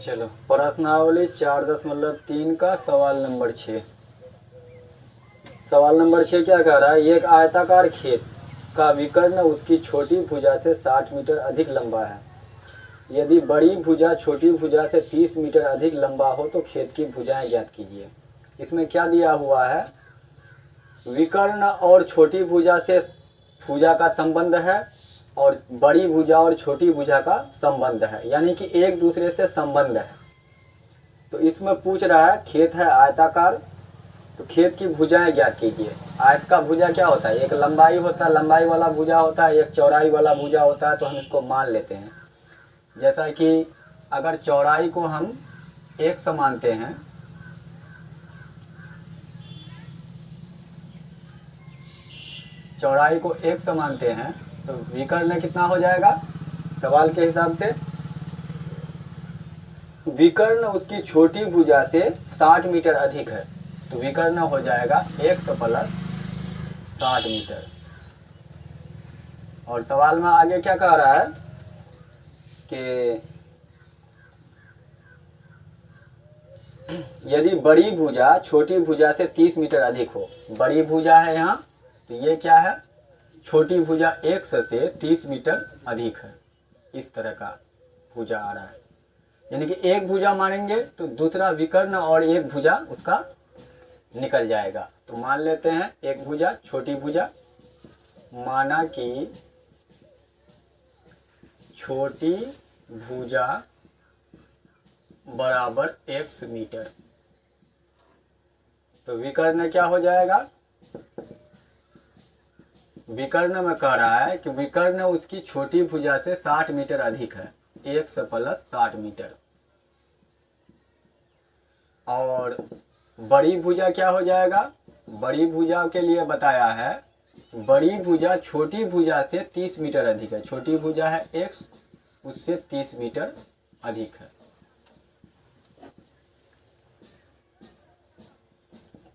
चलो प्रश्नावली 4.3 का सवाल नंबर 6। सवाल नंबर 6 क्या कह रहा है, एक आयताकार खेत का विकर्ण उसकी छोटी भुजा से 60 मीटर अधिक लंबा है। यदि बड़ी भुजा छोटी भुजा से 30 मीटर अधिक लंबा हो तो खेत की भुजाएं ज्ञात कीजिए। इसमें क्या दिया हुआ है, विकर्ण और छोटी भुजा से भुजा का संबंध है और बड़ी भुजा और छोटी भुजा का संबंध है, यानी कि एक दूसरे से संबंध है। तो इसमें पूछ रहा है खेत है आयताकार, तो खेत की भुजाएं ज्ञात कीजिए। आयत का भुजा क्या होता है, एक लंबाई होता है, लंबाई वाला भुजा होता है, एक चौड़ाई वाला भुजा होता है। तो हम इसको मान लेते हैं, जैसा कि अगर चौड़ाई को हम 100 मानते हैं, चौड़ाई को 100 मानते हैं तो विकर्ण कितना हो जाएगा सवाल के हिसाब से, विकर्ण उसकी छोटी भुजा से 60 मीटर अधिक है तो विकर्ण हो जाएगा 100 प्लस 60 मीटर। और सवाल में आगे क्या कह रहा है कि यदि बड़ी भुजा छोटी भुजा से 30 मीटर अधिक हो, बड़ी भुजा है यहाँ, तो ये क्या है, छोटी भुजा 100 से 30 मीटर अधिक है। इस तरह का भुजा आ रहा है, यानी कि एक भुजा मानेंगे तो दूसरा विकर्ण और एक भुजा उसका निकल जाएगा। तो मान लेते हैं एक भुजा छोटी भुजा, माना कि छोटी भुजा बराबर x मीटर, तो विकर्ण क्या हो जाएगा, विकर्ण में कह रहा है कि विकर्ण उसकी छोटी भुजा से 60 मीटर अधिक है, 100 प्लस 60 मीटर। और बड़ी भुजा क्या हो जाएगा, बड़ी भुजा के लिए बताया है, बड़ी भुजा छोटी भुजा से 30 मीटर अधिक है। छोटी भुजा है x, उससे 30 मीटर अधिक है।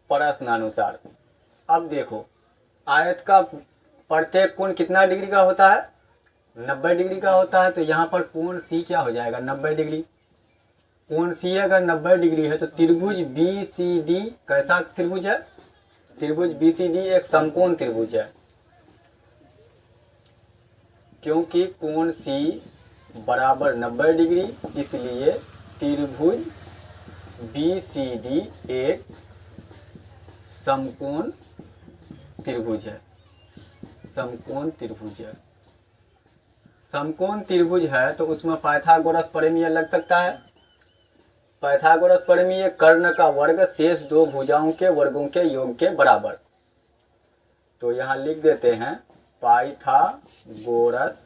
प्रश्नानुसार अब देखो, आयत का प्रत्येक कोण कितना डिग्री का होता है, 90 डिग्री का होता है। तो यहाँ पर कोण C क्या हो जाएगा, 90 डिग्री। कोण C अगर 90 डिग्री है तो त्रिभुज BCD कैसा त्रिभुज है, त्रिभुज BCD एक समकोण त्रिभुज है, क्योंकि कोण C बराबर 90 डिग्री, इसलिए त्रिभुज BCD एक समकोण त्रिभुज है। समकोण त्रिभुज है, समकोण त्रिभुज है तो उसमें पाइथागोरस प्रमेय लग सकता है। पाइथागोरस प्रमेय कर्ण का वर्ग शेष दो भुजाओं के वर्गों के योग के बराबर। तो यहाँ लिख देते हैं पाइथागोरस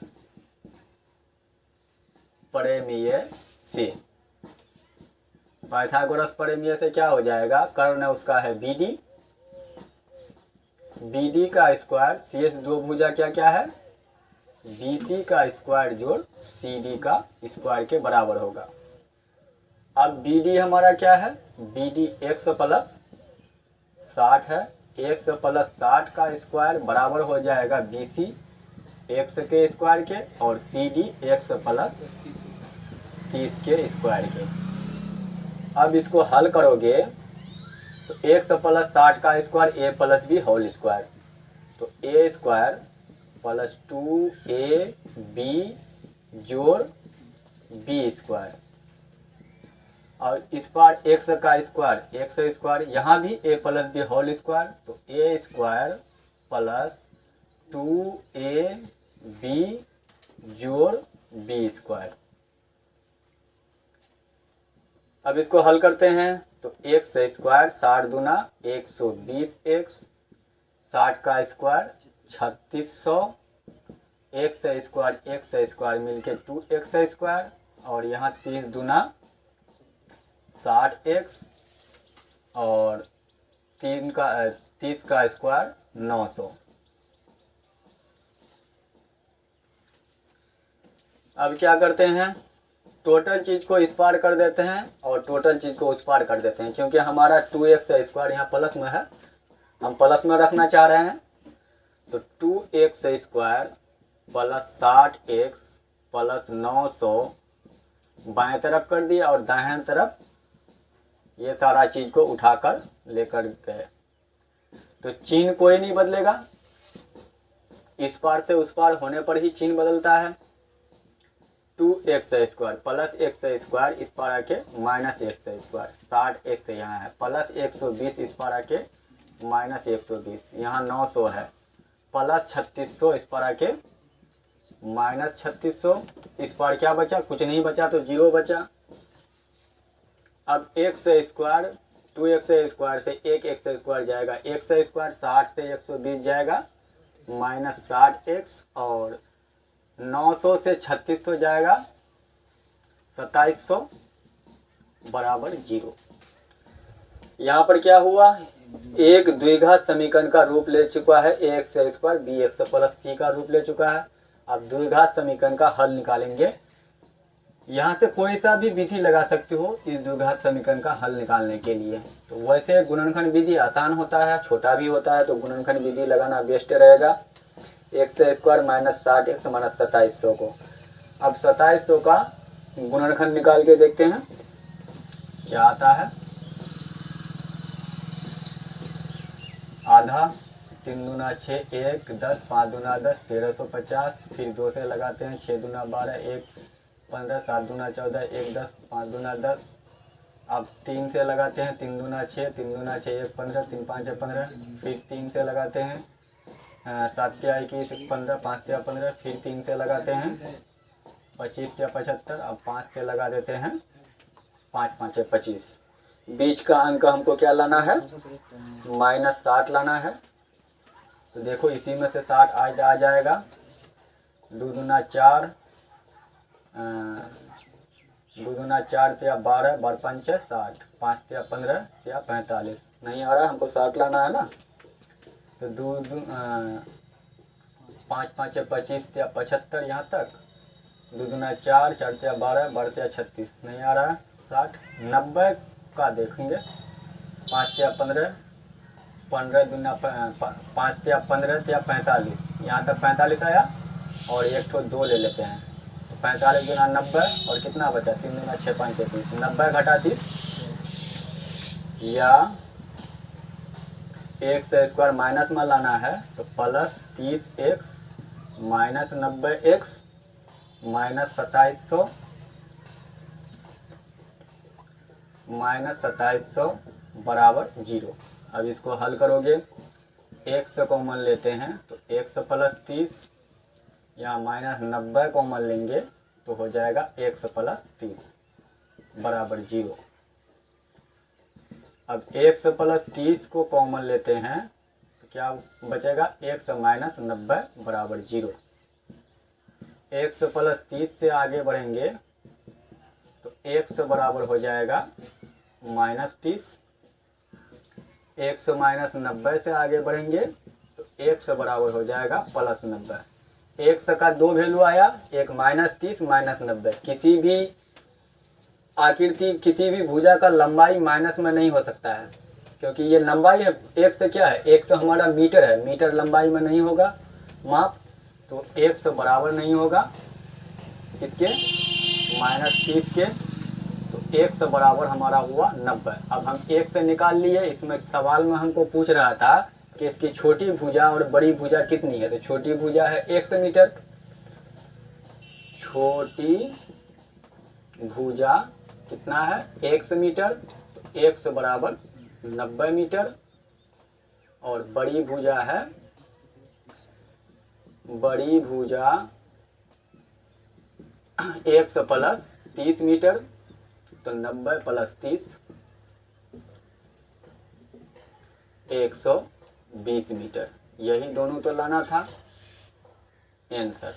प्रमेय से, पाइथागोरस प्रमेय से क्या हो जाएगा, कर्ण उसका है BD, BD का स्क्वायर शेष दो भुजा क्या क्या है, BC का स्क्वायर जोड़ CD का स्क्वायर के बराबर होगा। अब BD हमारा क्या है, BD 100 प्लस 60 है, 100 प्लस 60 का स्क्वायर बराबर हो जाएगा BC 100 के स्क्वायर के और CD 100 प्लस 30 के स्क्वायर के। अब इसको हल करोगे तो 100 प्लस 60 का square A plus B whole square, तो A स्क्वायर प्लस 2AB जोड़ B स्क्वायर, और इस बार 100 का स्क्वायर 100 स्क्वायर, यहाँ भी A plus B whole square, तो A स्क्वायर प्लस 2AB जोड़ B स्क्वायर। अब इसको हल करते हैं तो 100 स्क्वायर 60 दूना 120x, 60 का स्क्वायर 3600, 100 स्क्वायर मिलके 2x स्क्वायर, और यहाँ 30 दूना 60x और 30 का स्क्वायर 900। अब क्या करते हैं, टोटल चीज़ को इस पार कर देते हैं और टोटल चीज़ को उस पार कर देते हैं, क्योंकि हमारा 2x स्क्वायर यहाँ प्लस में है, हम प्लस में रखना चाह रहे हैं। तो 2x square plus 60x plus 900 बाएं तरफ कर दिया और दाएं तरफ ये सारा चीज को उठाकर लेकर गए। तो चिन्ह कोई नहीं बदलेगा, इस पार से उस पार होने पर ही चिन्ह बदलता है। 2x² प्लस x² इस पार आके माइनस x², 60x यहाँ है, प्लस 120 इस पार आके माइनस 120, यहाँ 900 है, प्लस 3600 इस पार आके माइनस 3600, इस पार क्या बचा, कुछ नहीं बचा तो 0 बचा। अब x² 2x² से 1x² जाएगा, x² 60 से 120 जाएगा माइनस 60x, और 900 से 3600 जाएगा 2700 बराबर 0। यहाँ पर क्या हुआ, एक द्विघात समीकरण का रूप ले चुका है, ax² bx प्लस c का रूप ले चुका है। अब द्विघात समीकरण का हल निकालेंगे। यहाँ से कोई सा भी विधि लगा सकते हो इस द्विघात समीकरण का हल निकालने के लिए। तो वैसे गुणनखंड विधि आसान होता है, छोटा भी होता है, तो गुणनखंड विधि लगाना बेस्ट रहेगा। x² माइनस 60x माइनस 2700 को, अब 2700 का गुणनखंड निकाल के देखते हैं क्या आता है। आधा, 3 दूना 6, 1 10, 5 दूना 10, 1350, फिर 2 से लगाते हैं, 6 दूना 12, 1 15, 7 दूना 14, 1 10, 5 दूना 10। अब 3 से लगाते हैं, 3 दूना 6, 3 दूना 6, 1 15, 3 5 15, फिर 3 से लगाते हैं, 7 या 21, 15, 5 या 15, फिर 3 से लगाते हैं 25 या 75, अब 5 से लगा देते हैं, 5 5 25। बीच का अंक हमको क्या लाना है, माइनस 60 लाना है। तो देखो इसी में से 60 आ जाएगा, 2 दूना 4, 2 दूना 4 या 12, 12 5 60, 5 या 15 या 45, नहीं आ रहा, हमको 60 लाना है ना। तो 5 5 25 या 75 यहाँ तक, 2 दूना 4, 4 या 12, 12 या 36, नहीं आ रहा है, 60 90 का देखेंगे, 5 या 15, 15 दूना 5 या 15 या 45, यहाँ तक 45 आया, और एक ठो 2 ले लेते हैं, तो 45 दूना 90, और कितना बचा, 3 दूना 6 5 30, 90 घटा 30, या x² माइनस में लाना है तो plus 30x minus 90x minus 2700 बराबर 0। अब इसको हल करोगे, x कॉमन लेते हैं तो x प्लस 30, यहाँ माइनस 90 कॉमन लेंगे तो हो जाएगा x प्लस 30 बराबर 0। अब x प्लस 30 को कॉमन लेते हैं तो क्या बचेगा, x माइनस 90 बराबर 0। x प्लस 30 से आगे बढ़ेंगे तो x बराबर हो जाएगा माइनस 30, x माइनस 90 से आगे बढ़ेंगे तो x बराबर हो जाएगा प्लस 90। x का 2 वैल्यू आया, एक माइनस 30 माइनस 90। किसी भी आकृति, किसी भी भुजा का लंबाई माइनस में नहीं हो सकता है, क्योंकि ये लंबाई है, x क्या है, x हमारा मीटर है, मीटर लंबाई में नहीं होगा माप, तो x बराबर नहीं होगा इसके माइनस 30 के, तो x बराबर हमारा हुआ 90। अब हम x निकाल लिए। इसमें सवाल में हमको पूछ रहा था कि इसकी छोटी भुजा और बड़ी भुजा कितनी है, तो छोटी भुजा है x मीटर, छोटी भुजा कितना है, x मीटर, तो x बराबर 90 मीटर, और बड़ी भुजा है, बड़ी भुजा x प्लस 30 मीटर, तो 90 प्लस 30 120 मीटर। यही दोनों तो लाना था आंसर।